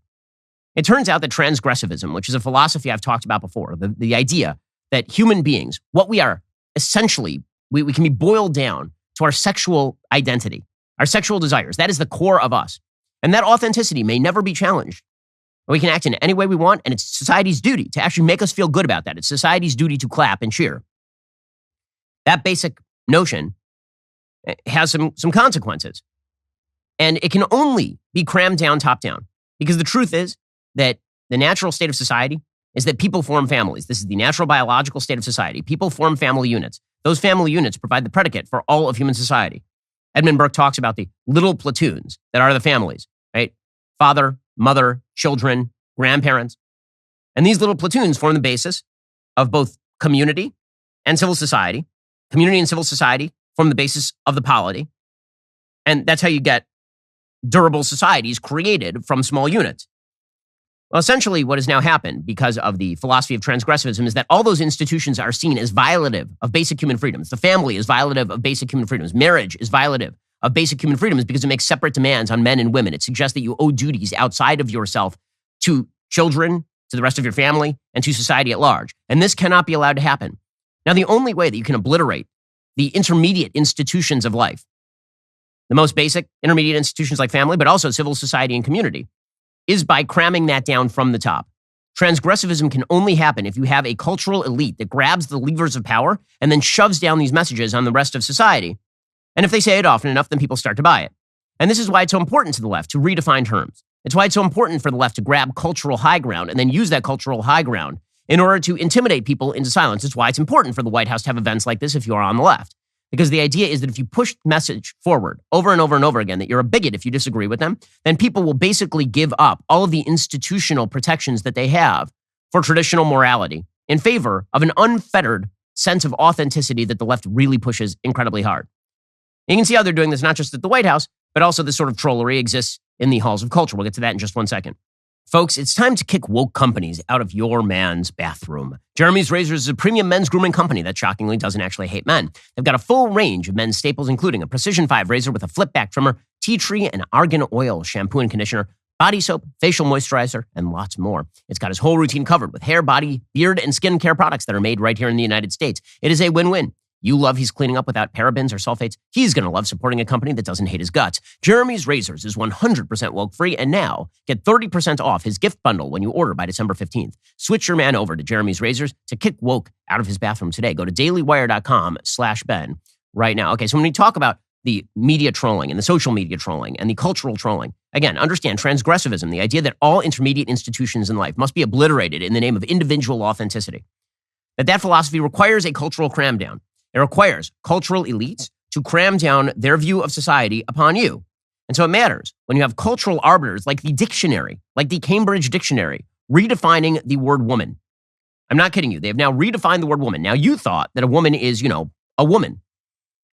It turns out that transgressivism, which is a philosophy I've talked about before, the idea that human beings, what we are essentially, we can be boiled down to our sexual identity, our sexual desires. That is the core of us. And that authenticity may never be challenged. We can act in any way we want, and it's society's duty to actually make us feel good about that. It's society's duty to clap and cheer. That basic notion has some consequences. And it can only be crammed down top down. Because the truth is that the natural state of society is that people form families. This is the natural biological state of society. People form family units. Those family units provide the predicate for all of human society. Edmund Burke talks about the little platoons that are the families, right? Father, mother, children, grandparents. And these little platoons form the basis of both community and civil society. Community and civil society form the basis of the polity. And that's how you get durable societies created from small units. Well, essentially what has now happened because of the philosophy of transgressivism is that all those institutions are seen as violative of basic human freedoms. The family is violative of basic human freedoms. Marriage is violative of basic human freedoms because it makes separate demands on men and women. It suggests that you owe duties outside of yourself to children, to the rest of your family, and to society at large. And this cannot be allowed to happen. Now, the only way that you can obliterate the intermediate institutions of life, the most basic intermediate institutions like family, but also civil society and community, is by cramming that down from the top. Transgressivism can only happen if you have a cultural elite that grabs the levers of power and then shoves down these messages on the rest of society. And if they say it often enough, then people start to buy it. And this is why it's so important to the left to redefine terms. It's why it's so important for the left to grab cultural high ground and then use that cultural high ground in order to intimidate people into silence. It's why it's important for the White House to have events like this if you are on the left. Because the idea is that if you push the message forward over and over and over again that you're a bigot if you disagree with them, then people will basically give up all of the institutional protections that they have for traditional morality in favor of an unfettered sense of authenticity that the left really pushes incredibly hard. You can see how they're doing this not just at the White House, but also this sort of trollery exists in the halls of culture. We'll get to that in just one second. Folks, it's time to kick woke companies out of your man's bathroom. Jeremy's Razors is a premium men's grooming company that shockingly doesn't actually hate men. They've got a full range of men's staples, including a Precision 5 razor with a flip-back trimmer, tea tree and argan oil shampoo and conditioner, body soap, facial moisturizer, and lots more. It's got his whole routine covered with hair, body, beard, and skin care products that are made right here in the United States. It is a win-win. You love he's cleaning up without parabens or sulfates. He's going to love supporting a company that doesn't hate his guts. Jeremy's Razors is 100% woke-free, and now get 30% off his gift bundle when you order by December 15th. Switch your man over to Jeremy's Razors to kick woke out of his bathroom today. Go to dailywire.com/Ben right now. Okay, so when we talk about the media trolling and the social media trolling and the cultural trolling, again, understand transgressivism, the idea that all intermediate institutions in life must be obliterated in the name of individual authenticity. That philosophy requires a cultural cram down. It requires cultural elites to cram down their view of society upon you. And so it matters when you have cultural arbiters like the dictionary, like the Cambridge Dictionary, redefining the word woman. I'm not kidding you. They have now redefined the word woman. Now, you thought that a woman is, a woman,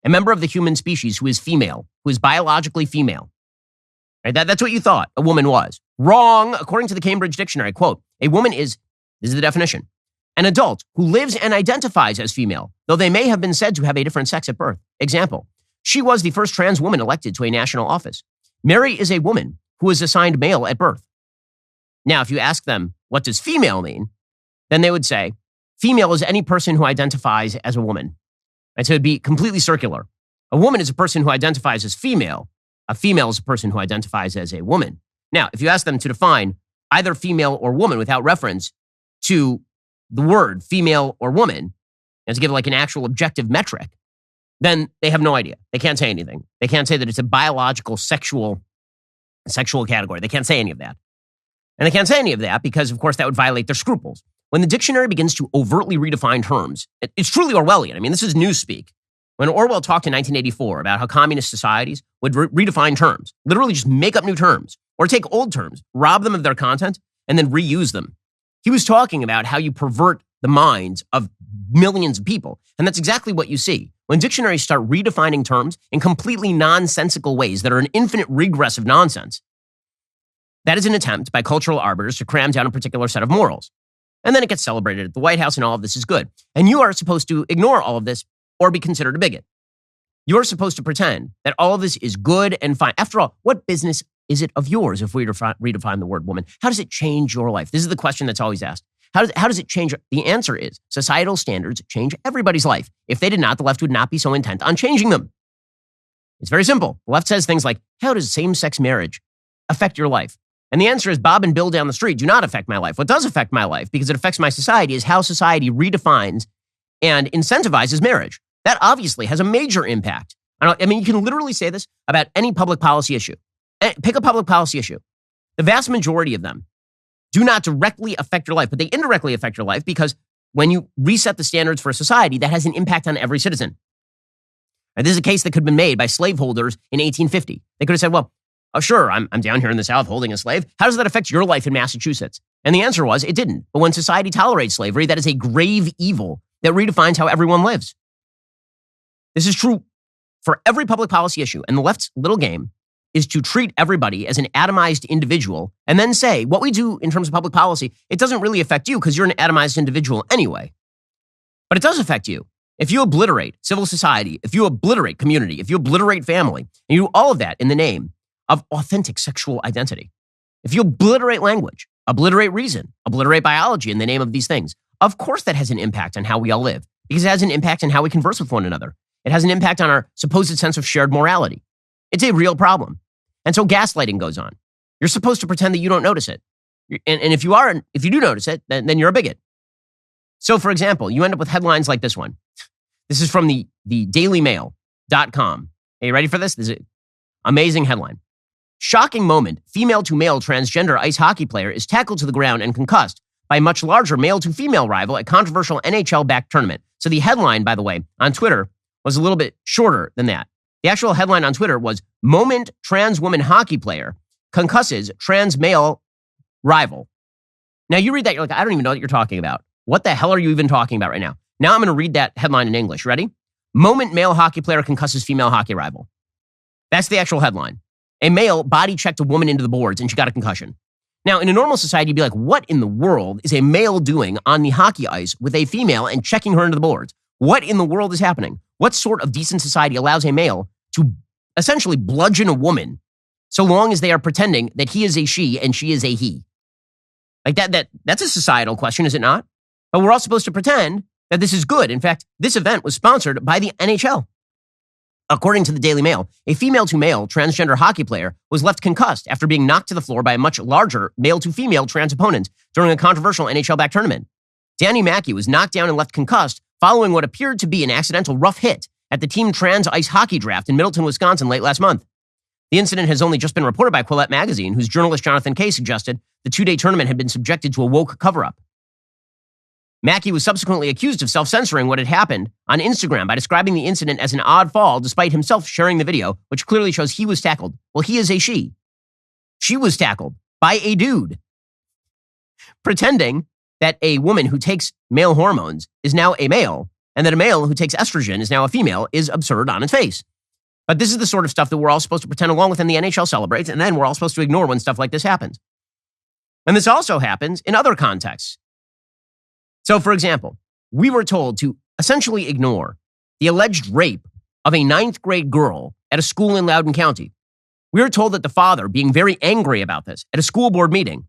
a member of the human species who is female, who is biologically female. Right? That's what you thought a woman was. Wrong. According to the Cambridge Dictionary, quote, a woman is, this is the definition, an adult who lives and identifies as female, though they may have been said to have a different sex at birth. Example, she was the first trans woman elected to a national office. Mary is a woman who was assigned male at birth. Now, if you ask them, what does female mean? Then they would say, female is any person who identifies as a woman. Right? So it'd be completely circular. A woman is a person who identifies as female. A female is a person who identifies as a woman. Now, if you ask them to define either female or woman without reference to the word female or woman, and to give like an actual objective metric, then they have no idea. They can't say anything. They can't say that it's a biological sexual category. They can't say any of that. And they can't say any of that because, of course, that would violate their scruples. When the dictionary begins to overtly redefine terms, it's truly Orwellian. I mean, this is newspeak. When Orwell talked in 1984 about how communist societies would redefine terms, literally just make up new terms, or take old terms, rob them of their content, and then reuse them. He was talking about how you pervert the minds of millions of people. And that's exactly what you see. When dictionaries start redefining terms in completely nonsensical ways that are an infinite regress of nonsense, that is an attempt by cultural arbiters to cram down a particular set of morals. And then it gets celebrated at the White House and all of this is good. And you are supposed to ignore all of this or be considered a bigot. You're supposed to pretend that all of this is good and fine. After all, what business is it of yours if we redefine the word woman? How does it change your life? This is the question that's always asked. How does it change? The answer is societal standards change everybody's life. If they did not, the left would not be so intent on changing them. It's very simple. The left says things like, how does same-sex marriage affect your life? And the answer is Bob and Bill down the street do not affect my life. What does affect my life, because it affects my society, is how society redefines and incentivizes marriage. That obviously has a major impact. I mean, you can literally say this about any public policy issue. Pick a public policy issue. The vast majority of them do not directly affect your life, but they indirectly affect your life because when you reset the standards for a society, that has an impact on every citizen. And this is a case that could have been made by slaveholders in 1850. They could have said, well, oh, sure, I'm down here in the South holding a slave. How does that affect your life in Massachusetts? And the answer was it didn't. But when society tolerates slavery, that is a grave evil that redefines how everyone lives. This is true for every public policy issue. And the left's little game is to treat everybody as an atomized individual and then say, what we do in terms of public policy, it doesn't really affect you because you're an atomized individual anyway. But it does affect you. If you obliterate civil society, if you obliterate community, if you obliterate family, and you do all of that in the name of authentic sexual identity, if you obliterate language, obliterate reason, obliterate biology in the name of these things, of course that has an impact on how we all live because it has an impact on how we converse with one another. It has an impact on our supposed sense of shared morality. It's a real problem. And so gaslighting goes on. You're supposed to pretend that you don't notice it. And if you do notice it, then you're a bigot. So, for example, you end up with headlines like this one. This is from the dailymail.com. Are you ready for this? Amazing headline. Shocking moment. Female-to-male transgender ice hockey player is tackled to the ground and concussed by much larger male-to-female rival at controversial NHL-backed tournament. So the headline, by the way, on Twitter was a little bit shorter than that. The actual headline on Twitter was, moment trans woman hockey player concusses trans male rival. Now you read that, you're like, I don't even know what you're talking about. What the hell are you even talking about right now? Now I'm going to read that headline in English. Ready? Moment male hockey player concusses female hockey rival. That's the actual headline. A male body checked a woman into the boards and she got a concussion. Now, in a normal society, you'd be like, what in the world is a male doing on the hockey ice with a female and checking her into the boards? What in the world is happening? What sort of decent society allows a male to essentially bludgeon a woman so long as they are pretending that he is a she and she is a he? Like that's a societal question, is it not? But we're all supposed to pretend that this is good. In fact, this event was sponsored by the NHL. According to the Daily Mail, a female-to-male transgender hockey player was left concussed after being knocked to the floor by a much larger male-to-female trans opponent during a controversial NHL-backed tournament. Danny Mackey was knocked down and left concussed following what appeared to be an accidental rough hit at the team trans ice hockey draft in Middleton, Wisconsin late last month. The incident has only just been reported by Quillette magazine, whose journalist Jonathan Kay suggested the two-day tournament had been subjected to a woke cover-up. Mackey was subsequently accused of self-censoring what had happened on Instagram by describing the incident as an odd fall, despite himself sharing the video, which clearly shows he was tackled. Well, he is a she. She was tackled by a dude. Pretending that a woman who takes male hormones is now a male, and that a male who takes estrogen is now a female is absurd on its face. But this is the sort of stuff that we're all supposed to pretend along with and the NHL celebrates, and then we're all supposed to ignore when stuff like this happens. And this also happens in other contexts. So, for example, we were told to essentially ignore the alleged rape of a 9th grade girl at a school in Loudoun County. We were told that the father, being very angry about this at a school board meeting,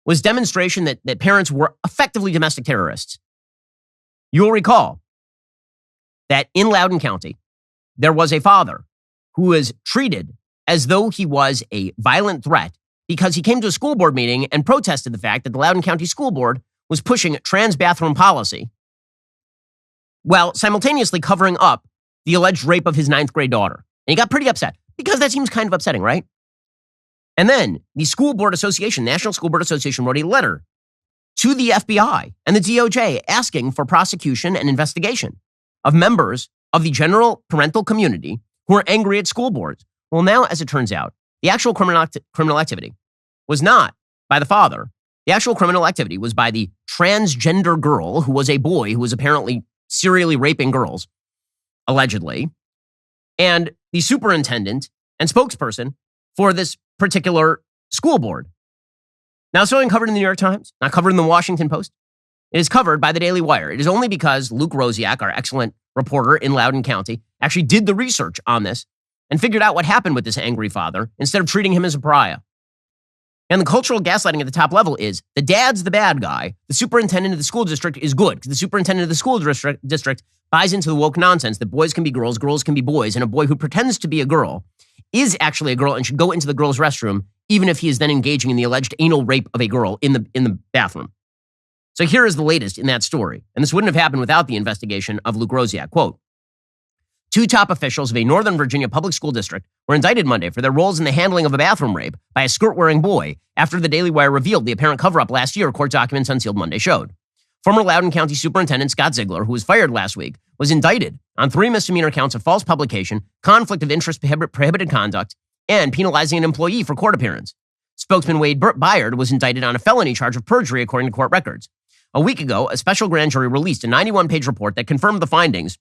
was demonstration that parents were effectively domestic terrorists. You'll recall that in Loudoun County, there was a father who was treated as though he was a violent threat because he came to a school board meeting and protested the fact that the Loudoun County School Board was pushing trans bathroom policy while simultaneously covering up the alleged rape of his 9th grade daughter. And he got pretty upset because that seems kind of upsetting, right? And then the School Board Association, National School Board Association, wrote a letter to the FBI and the DOJ asking for prosecution and investigation of members of the general parental community who are angry at school boards. Well, now, as it turns out, the actual criminal activity was not by the father. The actual criminal activity was by the transgender girl who was a boy who was apparently serially raping girls, allegedly, and the superintendent and spokesperson for this particular school board. Now, it's not covered in the New York Times, not covered in the Washington Post. It is covered by the DailyWire. It is only because Luke Rosiak, our excellent reporter in Loudoun County, actually did the research on this and figured out what happened with this angry father instead of treating him as a pariah. And the cultural gaslighting at the top level is the dad's the bad guy. The superintendent of the school district is good because the superintendent of the school district buys into the woke nonsense that boys can be girls can be boys, and a boy who pretends to be a girl is actually a girl and should go into the girl's restroom, even if he is then engaging in the alleged anal rape of a girl in the bathroom. So here is the latest in that story. And this wouldn't have happened without the investigation of Luke Rosiak. Quote, 2 top officials of a Northern Virginia public school district were indicted Monday for their roles in the handling of a bathroom rape by a skirt-wearing boy after the Daily Wire revealed the apparent cover-up last year, court documents unsealed Monday showed. Former Loudoun County Superintendent Scott Ziegler, who was fired last week, was indicted on 3 misdemeanor counts of false publication, conflict of interest prohibited conduct, and penalizing an employee for court appearance. Spokesman Wade Byard was indicted on a felony charge of perjury, according to court records. A week ago, a special grand jury released a 91-page report that confirmed the findings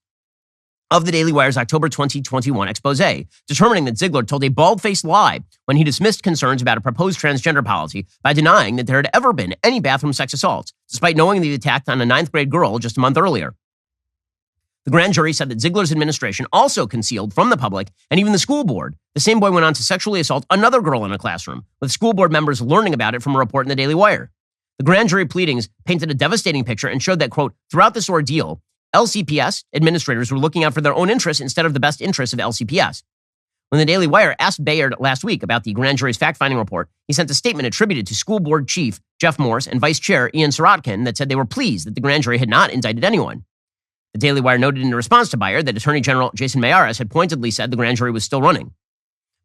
of the Daily Wire's October 2021 expose, determining that Ziegler told a bald-faced lie when he dismissed concerns about a proposed transgender policy by denying that there had ever been any bathroom sex assaults, despite knowing that he attacked on a 9th grade girl just a month earlier. The grand jury said that Ziegler's administration also concealed from the public and even the school board. The same boy went on to sexually assault another girl in a classroom, with school board members learning about it from a report in the Daily Wire. The grand jury pleadings painted a devastating picture and showed that, quote, throughout this ordeal, LCPS administrators were looking out for their own interests instead of the best interests of LCPS. When the Daily Wire asked Bayard last week about the grand jury's fact-finding report, he sent a statement attributed to school board chief Jeff Morse and vice chair Ian Sorotkin that said they were pleased that the grand jury had not indicted anyone. The Daily Wire noted in response to Bayard that Attorney General Jason Mayaris had pointedly said the grand jury was still running.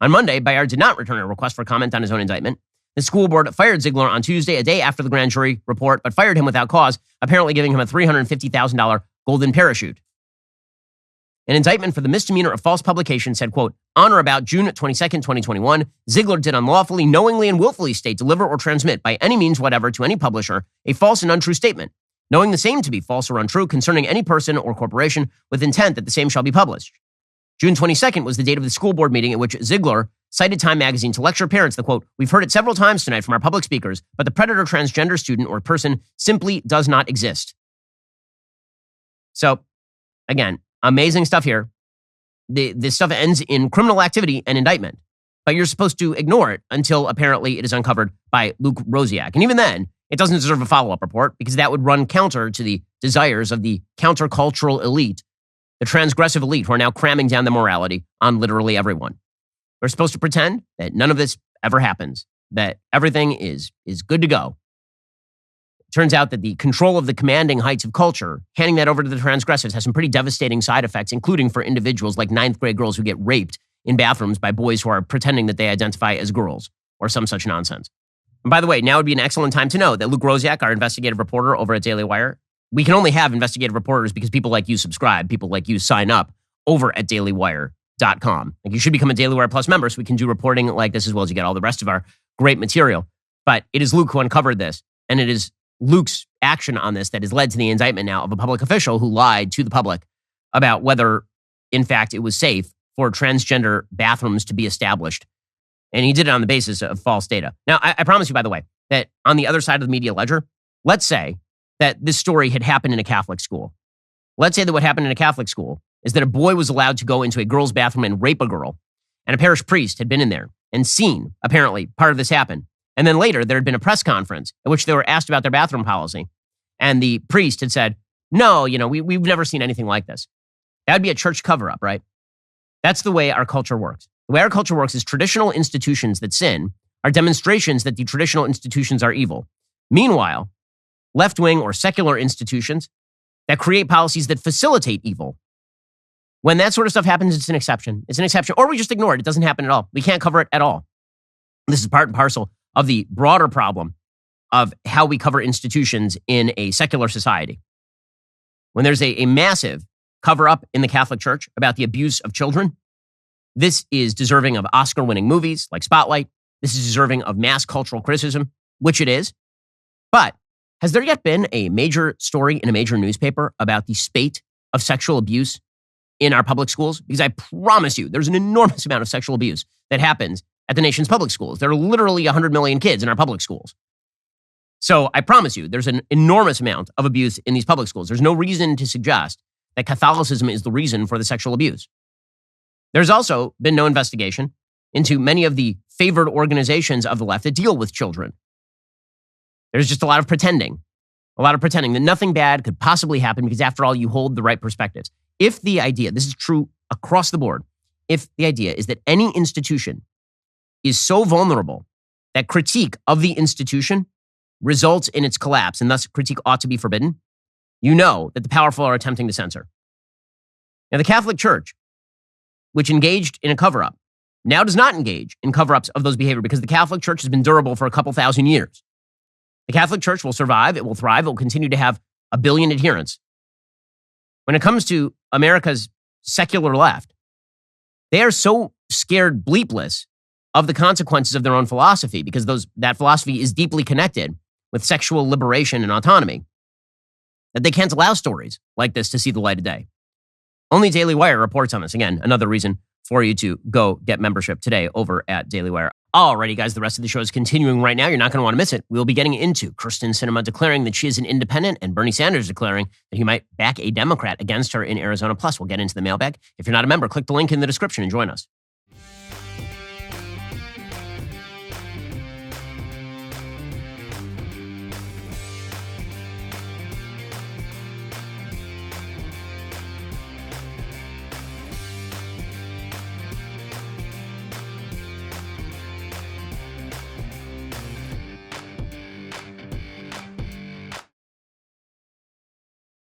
On Monday, Bayard did not return a request for comment on his own indictment. The school board fired Ziegler on Tuesday, a day after the grand jury report, but fired him without cause, apparently giving him a $350,000 golden parachute. An indictment for the misdemeanor of false publication said, quote, on or about June 22nd, 2021, Ziegler did unlawfully, knowingly, and willfully state, deliver, or transmit by any means whatever to any publisher a false and untrue statement, knowing the same to be false or untrue concerning any person or corporation with intent that the same shall be published. June 22nd was the date of the school board meeting at which Ziegler cited Time magazine to lecture parents that, quote, we've heard it several times tonight from our public speakers, but the predator transgender student or person simply does not exist. So, again, amazing stuff here. This stuff ends in criminal activity and indictment, but you're supposed to ignore it until apparently it is uncovered by Luke Rosiak. And even then, it doesn't deserve a follow-up report because that would run counter to the desires of the countercultural elite, the transgressive elite who are now cramming down the morality on literally everyone. We're supposed to pretend that none of this ever happens, that everything is good to go. It turns out that the control of the commanding heights of culture, handing that over to the transgressives, has some pretty devastating side effects, including for individuals like ninth grade girls who get raped in bathrooms by boys who are pretending that they identify as girls or some such nonsense. And by the way, now would be an excellent time to know that Luke Rosiak, our investigative reporter over at DailyWire, we can only have investigative reporters because people like you subscribe, people like you sign up over at DailyWire.com. Like you should become a DailyWire Plus member so we can do reporting like this as well as you get all the rest of our great material. But it is Luke who uncovered this, and it is Luke's action on this that has led to the indictment now of a public official who lied to the public about whether, in fact, it was safe for transgender bathrooms to be established. And he did it on the basis of false data. Now, I promise you, by the way, that on the other side of the media ledger, let's say that this story had happened in a Catholic school. Let's say that what happened in a Catholic school is that a boy was allowed to go into a girl's bathroom and rape a girl, and a parish priest had been in there and seen, apparently, part of this happen. And then later, there had been a press conference at which they were asked about their bathroom policy, and the priest had said, no, we've never seen anything like this. That would be a church cover-up, right? That's the way our culture works. The way our culture works is traditional institutions that sin are demonstrations that the traditional institutions are evil. Meanwhile, left-wing or secular institutions that create policies that facilitate evil. When that sort of stuff happens, it's an exception. It's an exception. Or we just ignore it. It doesn't happen at all. We can't cover it at all. This is part and parcel of the broader problem of how we cover institutions in a secular society. When there's a massive cover-up in the Catholic Church about the abuse of children, this is deserving of Oscar-winning movies like Spotlight. This is deserving of mass cultural criticism, which it is. But has there yet been a major story in a major newspaper about the spate of sexual abuse in our public schools? Because I promise you, there's an enormous amount of sexual abuse that happens at the nation's public schools. There are literally 100 million kids in our public schools. So I promise you, there's an enormous amount of abuse in these public schools. There's no reason to suggest that Catholicism is the reason for the sexual abuse. There's also been no investigation into many of the favored organizations of the left that deal with children. There's just a lot of pretending that nothing bad could possibly happen because, after all, you hold the right perspectives. If the idea, this is true across the board, if the idea is that any institution is so vulnerable that critique of the institution results in its collapse and thus critique ought to be forbidden, you know that the powerful are attempting to censor. Now, the Catholic Church, which engaged in a cover-up, now does not engage in cover-ups of those behavior because the Catholic Church has been durable for a couple thousand years. The Catholic Church will survive, it will thrive, it will continue to have 1 billion adherents. When it comes to America's secular left, they are so scared bleepless of the consequences of their own philosophy because that philosophy is deeply connected with sexual liberation and autonomy that they can't allow stories like this to see the light of day. Only Daily Wire reports on this. Again, another reason for you to go get membership today over at Daily Wire. Alrighty, guys, the rest of the show is continuing right now. You're not going to want to miss it. We'll be getting into Kyrsten Sinema declaring that she is an independent and Bernie Sanders declaring that he might back a Democrat against her in Arizona. Plus, we'll get into the mailbag. If you're not a member, click the link in the description and join us.